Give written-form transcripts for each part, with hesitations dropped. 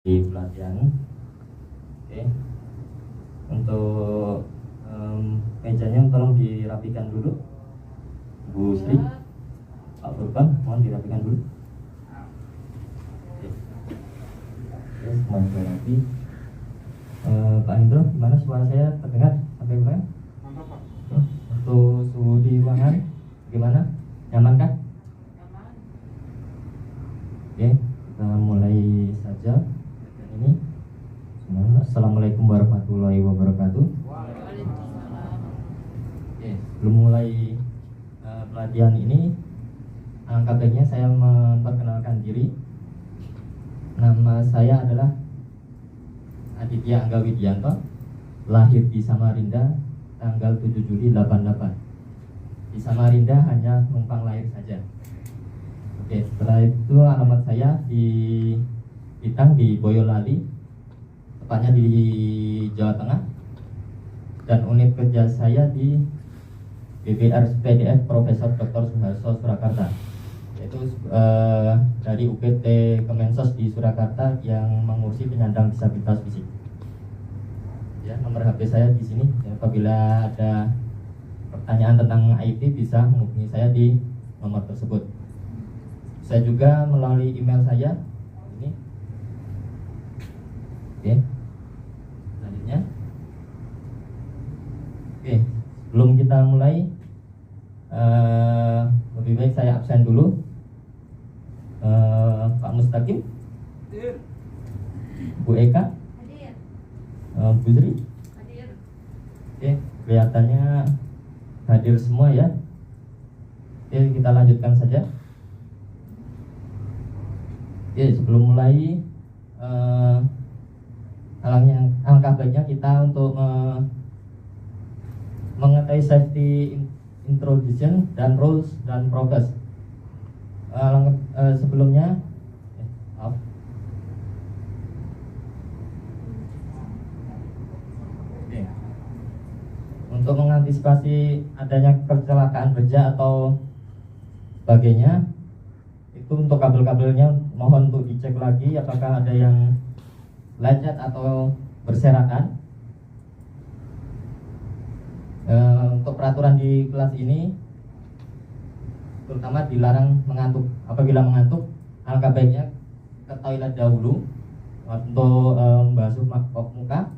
di pelatihan. Oke, untuk mejanya tolong dirapikan dulu, Bu Sri, Pak Furban, mohon dirapikan dulu. Oke, semuanya sudah rapi. Pak Hendro, gimana suara saya terdengar sampai mana? Mantap, Pak. Untuk suhu di ruangan gimana? Nyaman kan? Nyaman. Oke, kita mulai saja. Ini Assalamualaikum warahmatullahi wabarakatuh. Waalaikumsalam. Oke, sebelum mulai pelatihan ini, alangkah baiknya saya memperkenalkan diri. Nama saya adalah Aditya Angga Widianto, lahir di Samarinda tanggal 7 Juli 88. Di Samarinda hanya numpang lahir saja. Oke, setelah itu alamat saya di Pitang di Boyolali, tepatnya di Jawa Tengah, dan unit kerja saya di BPR PDF Profesor Dr. Suharto Surakarta, yaitu dari UPT Kemensos di Surakarta yang mengurusi penyandang disabilitas fisik. Ya, nomor HP saya di sini. Ya, apabila ada pertanyaan tentang IT bisa menghubungi saya di nomor tersebut. Saya juga melalui email saya ini. Oke, selanjutnya. Oke, sebelum kita mulai, lebih baik saya absen dulu. Pak Mustaqim, Hadir. Bu Eka, Hadir. Bu Sri. Hadir. Oke, kelihatannya hadir semua ya. Oke, kita lanjutkan saja. Oke, sebelum mulai, alangkah baiknya kita untuk mengetahui safety introduction dan rules dan progress. Sebelumnya, maaf. Oke. Untuk mengantisipasi adanya kecelakaan kerja atau sebagainya, itu untuk kabel-kabelnya mohon untuk dicek lagi apakah ada yang lecet atau berserakan. Untuk peraturan di kelas ini terutama dilarang mengantuk. Apabila mengantuk, alangkah baiknya ke toilet dahulu untuk membasuh muka.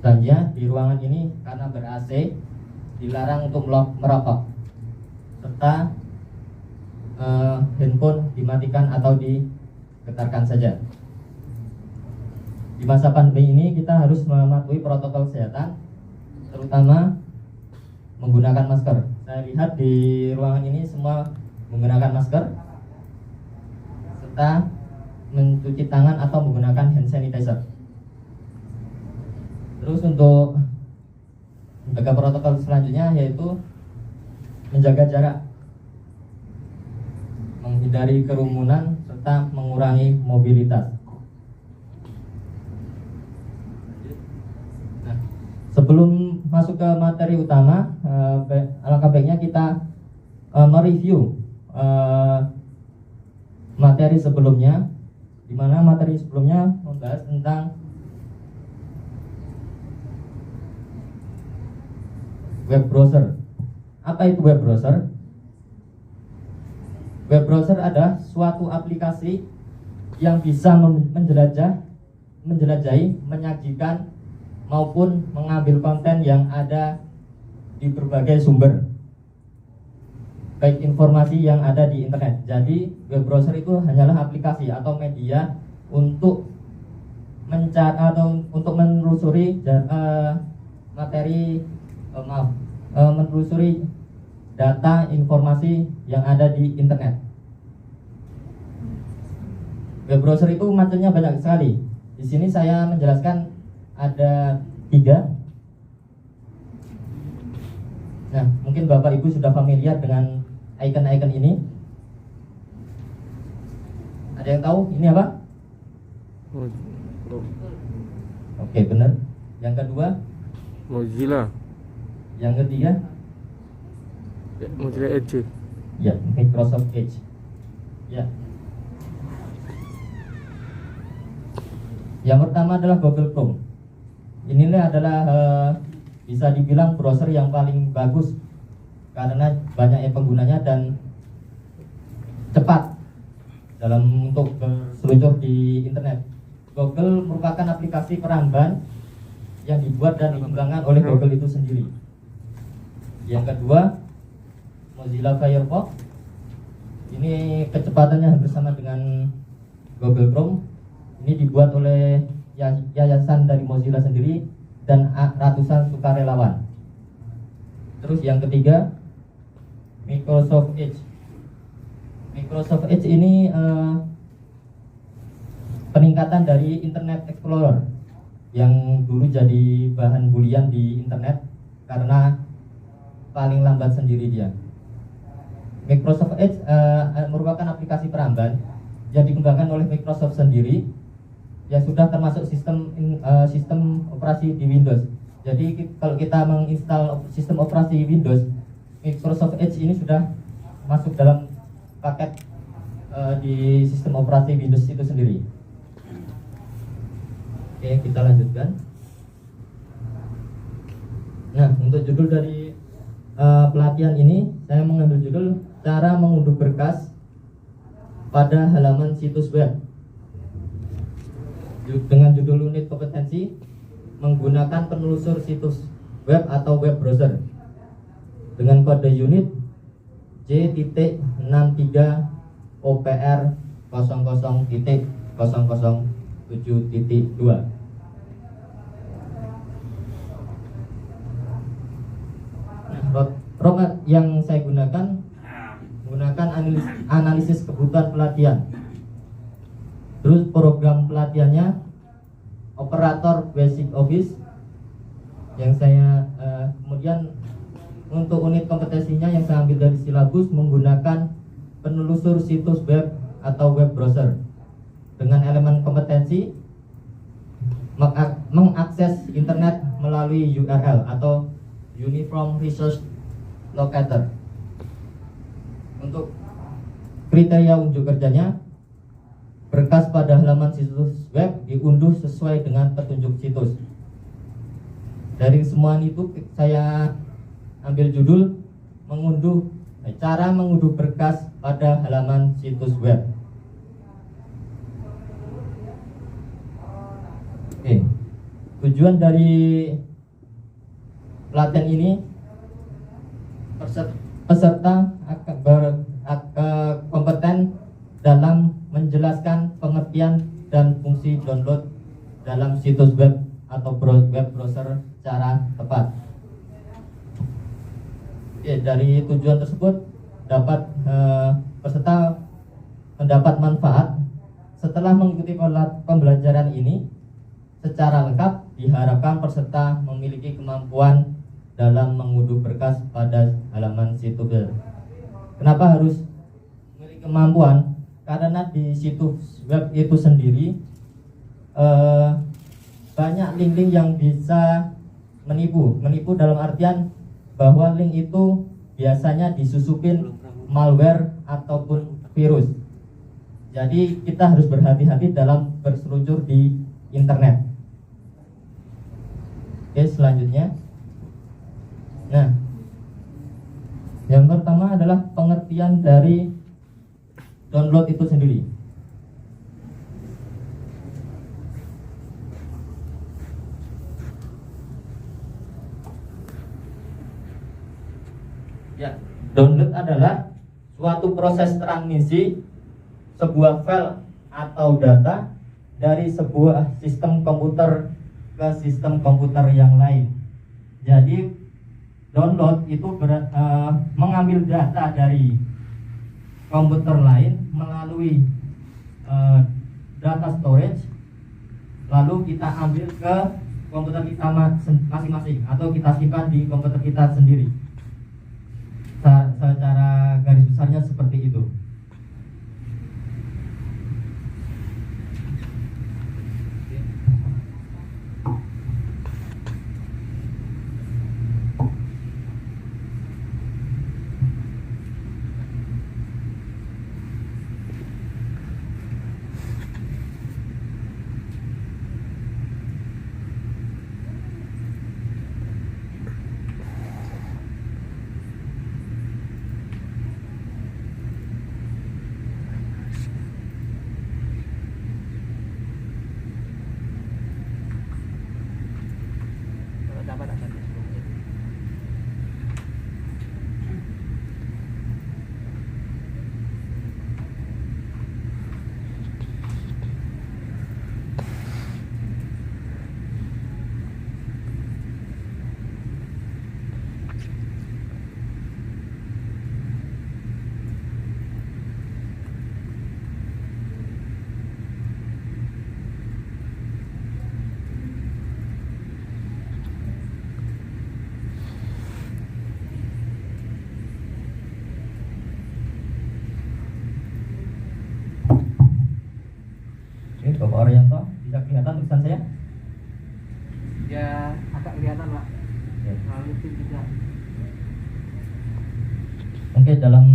Selanjutnya di ruangan ini karena ber-AC dilarang untuk merokok, serta handphone dimatikan atau digetarkan saja. Di masa pandemi ini kita harus mematuhi protokol kesehatan, terutama menggunakan masker. Saya lihat di ruangan ini semua menggunakan masker, serta mencuci tangan atau menggunakan hand sanitizer. Terus untuk menjaga protokol selanjutnya yaitu menjaga jarak, menghindari kerumunan, serta mengurangi mobilitas. Nah, sebelum masuk ke materi utama, alangkah baiknya kita mereview materi sebelumnya, di mana materi sebelumnya membahas tentang web browser. Apa itu web browser? Web browser adalah suatu aplikasi yang bisa menjelajahi, menyajikan maupun mengambil konten yang ada di berbagai sumber, baik informasi yang ada di internet. Jadi web browser itu hanyalah aplikasi atau media untuk mencari atau untuk menelusuri menelusuri data informasi yang ada di internet. Web browser itu macamnya banyak sekali. Di sini saya menjelaskan ada 3. Nah, mungkin Bapak Ibu sudah familiar dengan icon-icon ini. Ada yang tahu ini apa? Oke, benar. Yang kedua? Mozilla. Yang ketiga? Mozilla Edge. Ya, Microsoft Edge. Ya. Yang pertama adalah Google Chrome. Inilah adalah bisa dibilang browser yang paling bagus karena banyak yang penggunanya dan cepat dalam untuk berseluncur di internet. Google merupakan aplikasi peramban yang dibuat dan dikembangkan oleh Google itu sendiri. Yang kedua, Mozilla Firefox. Ini kecepatannya hampir sama dengan Google Chrome. Ini dibuat oleh yayasan dari Mozilla sendiri dan ratusan sukarelawan. Terus yang ketiga, Microsoft Edge. Microsoft Edge ini peningkatan dari Internet Explorer yang dulu jadi bahan bulian di internet karena paling lambat sendiri dia. Microsoft Edge merupakan aplikasi peramban yang dikembangkan oleh Microsoft sendiri yang sudah termasuk sistem operasi di Windows. Jadi kalau kita menginstal sistem operasi Windows, Microsoft Edge ini sudah masuk dalam paket di sistem operasi Windows itu sendiri. Oke, kita lanjutkan. Nah, untuk judul dari pelatihan ini saya mengambil judul cara mengunduh berkas pada halaman situs web dengan judul unit kompetensi menggunakan penelusur situs web atau web browser dengan kode unit J.63 OPR 00.007.2. Program yang saya gunakan menggunakan analisis kebutuhan pelatihan. Terus program pelatihannya operator basic office yang saya kemudian untuk unit kompetensinya yang saya ambil dari silabus menggunakan penelusur situs web atau web browser dengan elemen kompetensi mengakses internet melalui URL atau Uniform Resource Locator. Untuk kriteria unjuk kerjanya, berkas pada halaman situs web diunduh sesuai dengan petunjuk situs. Dari semua itu saya ambil judul cara mengunduh berkas pada halaman situs web. Oke. Tujuan dari pelatihan ini peserta kompeten dalam menjelaskan pengertian dan fungsi download dalam situs web atau web browser secara tepat. Dari tujuan tersebut dapat peserta mendapat manfaat setelah mengikuti pembelajaran ini secara lengkap. Diharapkan peserta memiliki kemampuan dalam mengunduh berkas pada halaman situs web. Kenapa harus memiliki kemampuan? Karena di situs web itu sendiri banyak link-link yang bisa menipu dalam artian bahwa link itu biasanya disusupin malware ataupun virus. Jadi kita harus berhati-hati dalam berseluncur di internet. Oke, selanjutnya. Nah, yang pertama adalah pengertian dari download itu sendiri. Ya, download adalah suatu proses transmisi sebuah file atau data dari sebuah sistem komputer ke sistem komputer yang lain. Jadi download itu mengambil data dari komputer lain melalui data storage, lalu kita ambil ke komputer kita masing-masing atau kita simpan di komputer kita sendiri. Secara garis besarnya seperti itu. Agak kelihatan tulisan saya? Ya agak kelihatan Pak. Ya. Lalu itu tidak. Oke, dalam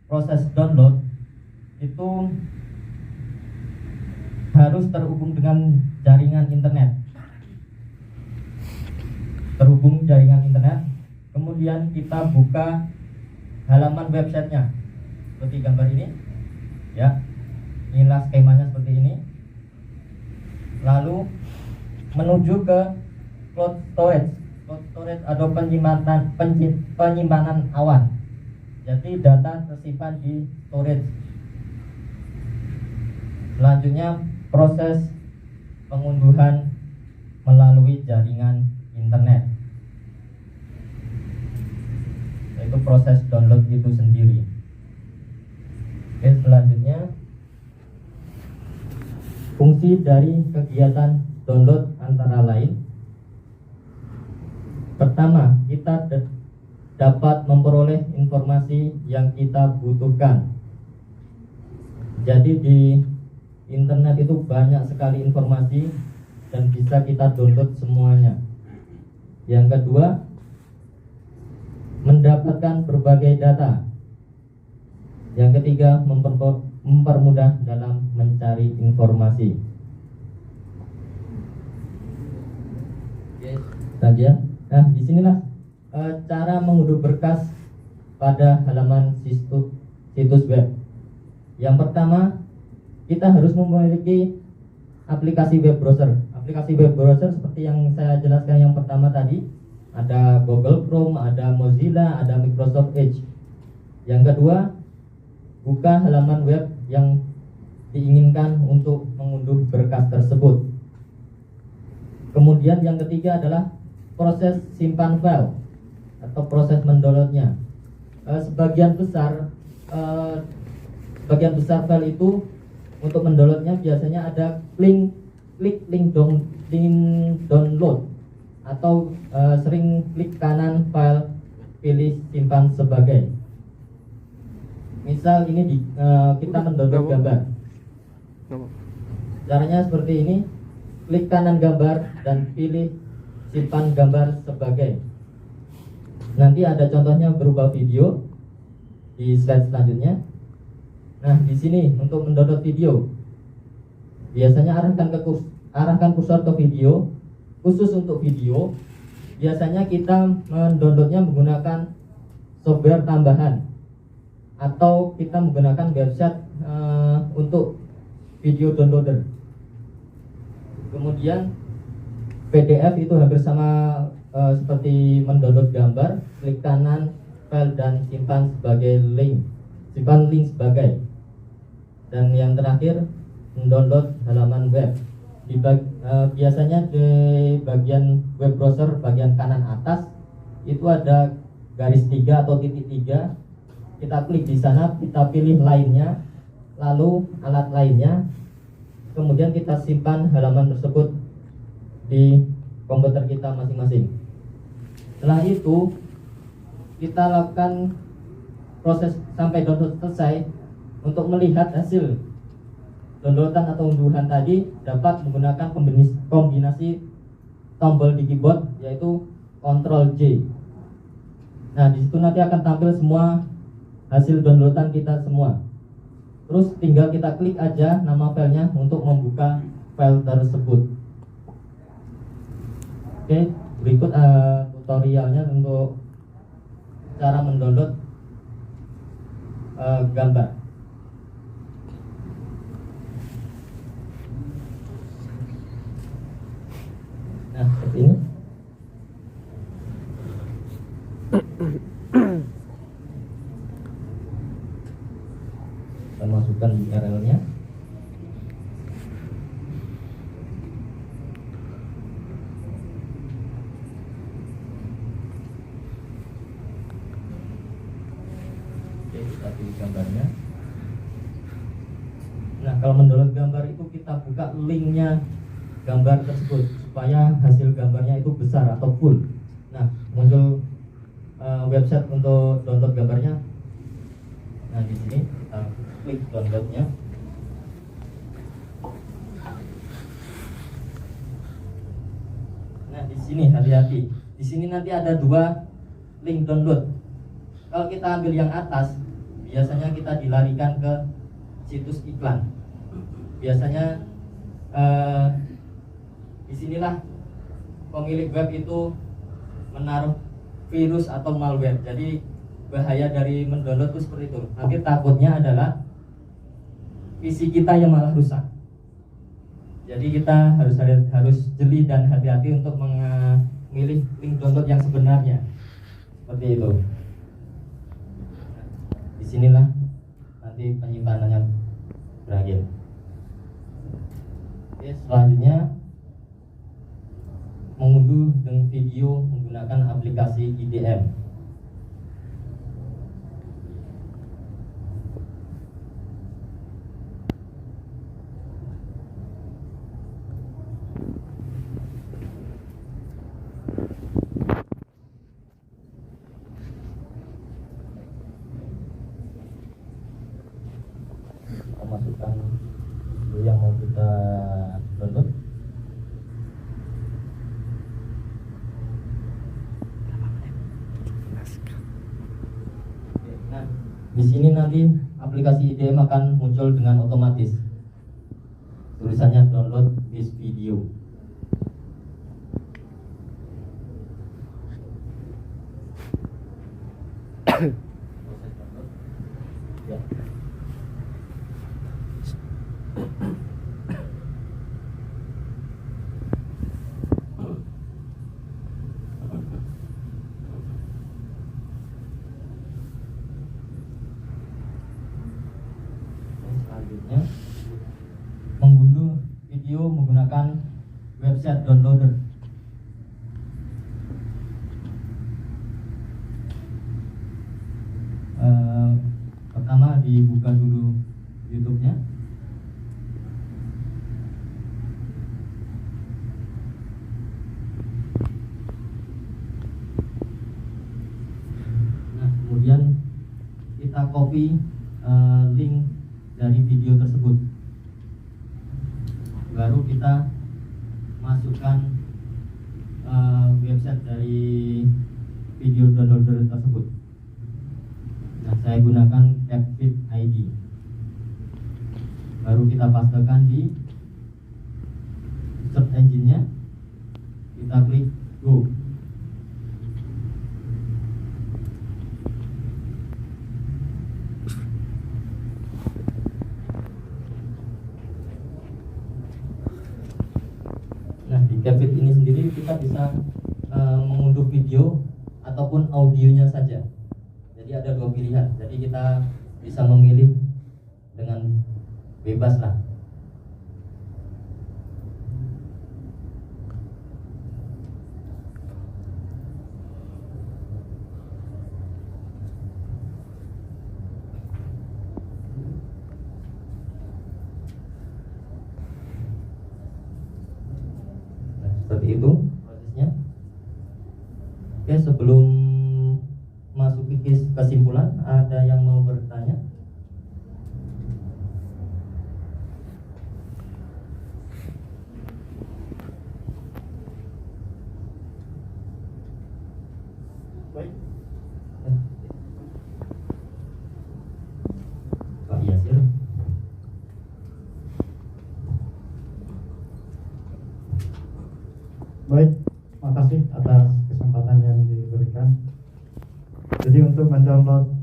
proses download itu harus terhubung dengan jaringan internet. Terhubung jaringan internet, kemudian kita buka halaman websitenya seperti gambar ini, ya. Inilah skemanya seperti ini. Lalu menuju ke cloud storage. Cloud storage atau penyimpanan awan. Jadi data tersimpan di storage. Selanjutnya proses pengunduhan melalui jaringan internet, yaitu proses download itu sendiri. Oke, selanjutnya fungsi dari kegiatan download antara lain. Pertama, kita dapat memperoleh informasi yang kita butuhkan. Jadi di internet itu banyak sekali informasi dan bisa kita download semuanya. Yang kedua, mendapatkan berbagai data. Yang ketiga, mempermudah dalam mencari informasi. Oke, saja. Nah, disinilah cara mengunduh berkas pada halaman situs web. Yang pertama, kita harus memiliki aplikasi web browser. Aplikasi web browser seperti yang saya jelaskan yang pertama tadi, ada Google Chrome, ada Mozilla, ada Microsoft Edge. Yang kedua, buka halaman web yang diinginkan untuk mengunduh berkas tersebut. Kemudian yang ketiga adalah proses simpan file atau proses mendownloadnya. Sebagian besar file itu untuk mendownloadnya biasanya ada klik link download atau sering klik kanan file, pilih simpan sebagai. Misal ini kita mendownload gambar. Caranya seperti ini, klik kanan gambar dan pilih simpan gambar sebagai. Nanti ada contohnya berupa video di slide selanjutnya. Nah, di sini untuk mendownload video, biasanya arahkan kursor ke video. Khusus untuk video, biasanya kita mendownloadnya menggunakan software tambahan atau kita menggunakan website untuk video downloader. Kemudian PDF itu hampir sama seperti mendownload gambar, klik kanan file dan simpan sebagai link. Simpan link sebagai. Dan yang terakhir, mendownload halaman web. Biasanya di bagian web browser bagian kanan atas itu ada garis 3 atau titik 3. Kita klik di sana, kita pilih lainnya, lalu alat lainnya. Kemudian kita simpan halaman tersebut di komputer kita masing-masing. Setelah itu kita lakukan proses sampai download selesai. Untuk melihat hasil downloadan atau unduhan tadi dapat menggunakan kombinasi tombol di keyboard, yaitu Ctrl J. Nah, di situ nanti akan tampil semua hasil downloadan kita semua. Terus tinggal kita klik aja nama filenya untuk membuka file tersebut. Oke, berikut tutorialnya untuk cara mendownload gambar. Nah, seperti ini. Kita masukkan URL-nya. Oke, kita pilih gambarnya. Nah, kalau mendownload gambar itu kita buka linknya gambar tersebut supaya hasil gambarnya itu besar atau full. Nah, muncul website untuk download gambarnya. Nah, di sini kita klik downloadnya. di sini hati-hati. Di sini nanti ada 2 link download. Kalau kita ambil yang atas, biasanya kita dilarikan ke situs iklan. Biasanya disinilah pemilik web itu menaruh virus atau malware. Jadi bahaya dari mendownload itu seperti itu. Nanti takutnya adalah PC kita yang malah rusak. Jadi kita harus jeli dan hati-hati untuk memilih link download yang sebenarnya. Seperti itu. Disinilah nanti penyimpanannya berakhir. Oke, selanjutnya mengunduh dengan video menggunakan aplikasi IDM. Kita masukkan video yang mau kita download. Nah, di sini nanti aplikasi IDM akan muncul dengan otomatis. Tulisannya download this video. Proses download. Ya. Selanjutnya mengunduh video menggunakan website downloader. Pertama dibuka dulu YouTube-nya. Nah, kemudian kita copy link dari video tersebut. Baru kita masukkan website dari video downloader tersebut. Nah, saya gunakan Capfit ID. Baru kita pastekan di search engine-nya. Kita klik go. Nah, di Capfit ini sendiri kita bisa mengunduh video ataupun audionya saja. Jadi ada 2 pilihan. Jadi kita bisa memilih dengan bebas lah. Nah, seperti itu prosesnya. Oke, sebelum masuk ke kesimpulan, ada yang mau bertanya? Baik. Pak Yasir. Baik, makasih atas kesempatan yang diberikan. Jadi untuk mendownload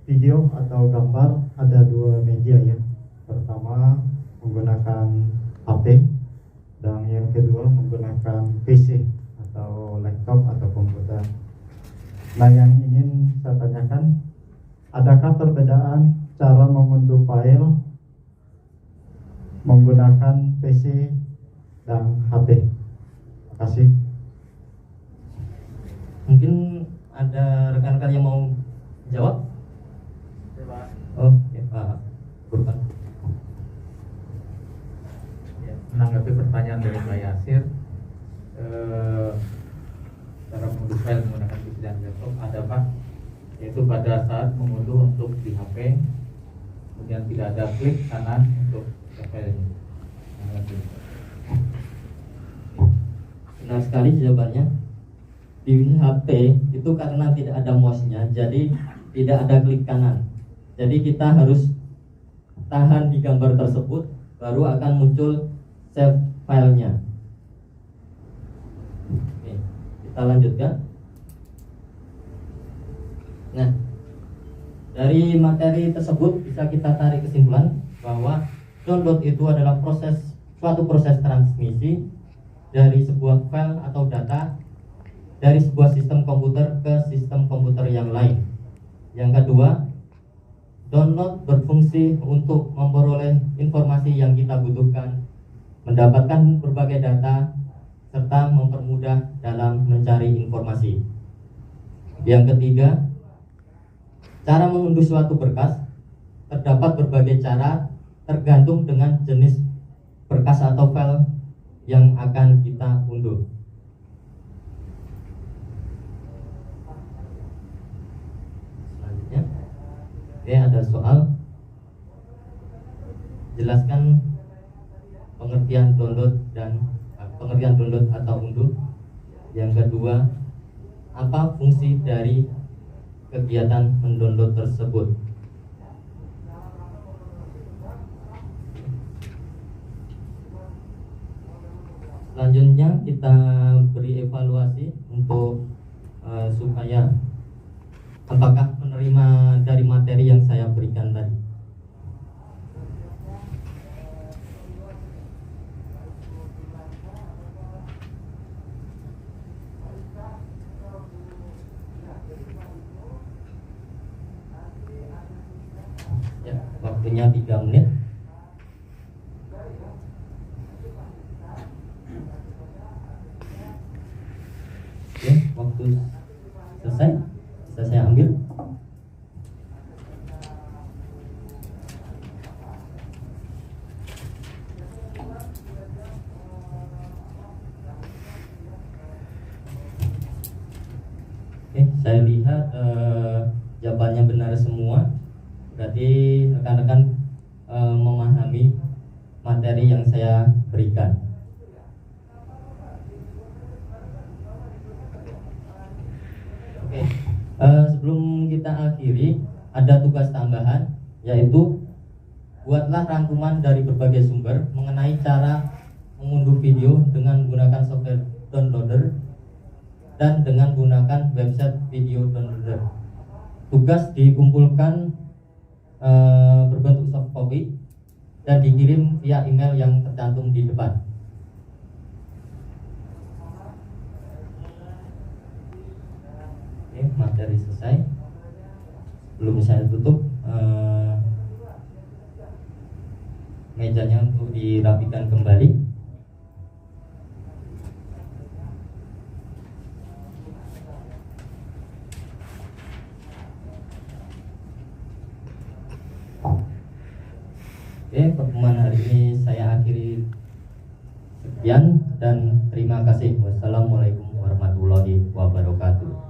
video atau gambar ada 2 media ya. Pertama menggunakan HP dan yang kedua menggunakan PC atau laptop atau komputer. Nah, yang ingin saya tanyakan, adakah perbedaan cara mengunduh file menggunakan PC dan HP? Terima kasih. Mungkin ada rekan-rekan yang mau jawab? Oh, ya, Pak Burhan. Ya, menanggapi pertanyaan dari Pak Yasir, cara mengunduh file menggunakan PC dan laptop ada Pak, yaitu pada saat mengunduh untuk di HP, kemudian tidak ada klik kanan untuk ke filenya. Benar sekali jawabannya. Di HP itu karena tidak ada mouse-nya, jadi tidak ada klik kanan. Jadi kita harus tahan di gambar tersebut, baru akan muncul save filenya. Oke, kita lanjutkan. Nah, dari materi tersebut bisa kita tarik kesimpulan bahwa download itu adalah suatu proses transmisi dari sebuah file atau data dari sebuah sistem komputer ke sistem komputer yang lain. Yang kedua, download berfungsi untuk memperoleh informasi yang kita butuhkan, mendapatkan berbagai data, serta mempermudah dalam mencari informasi. Yang ketiga, cara mengunduh suatu berkas terdapat berbagai cara tergantung dengan jenis berkas atau file yang akan kita unduh. Selanjutnya, ada soal. Jelaskan pengertian download atau unduh. Yang kedua, apa fungsi dari kegiatan mendownload tersebut? Selanjutnya kita beri evaluasi untuk supaya apakah menerima dari materi yang saya berikan tadi. Ya, waktunya 3 menit. Oke, waktu selesai. Bisa saya ambil. Oke, saya lihat jawabannya benar semua. Berarti rekan-rekan memahami materi yang saya berikan. Oke, sebelum kita akhiri, ada tugas tambahan, yaitu buatlah rangkuman dari berbagai sumber mengenai cara mengunduh video dengan menggunakan software downloader dan dengan menggunakan website video downloader. Tugas dikumpulkan berbentuk soft copy dan dikirim via email yang tercantum di depan. Oke, materi selesai. Belum saya tutup mejanya untuk dirapikan kembali. Oke, pertemuan hari ini saya akhiri sekian dan terima kasih. Wassalamualaikum warahmatullahi wabarakatuh.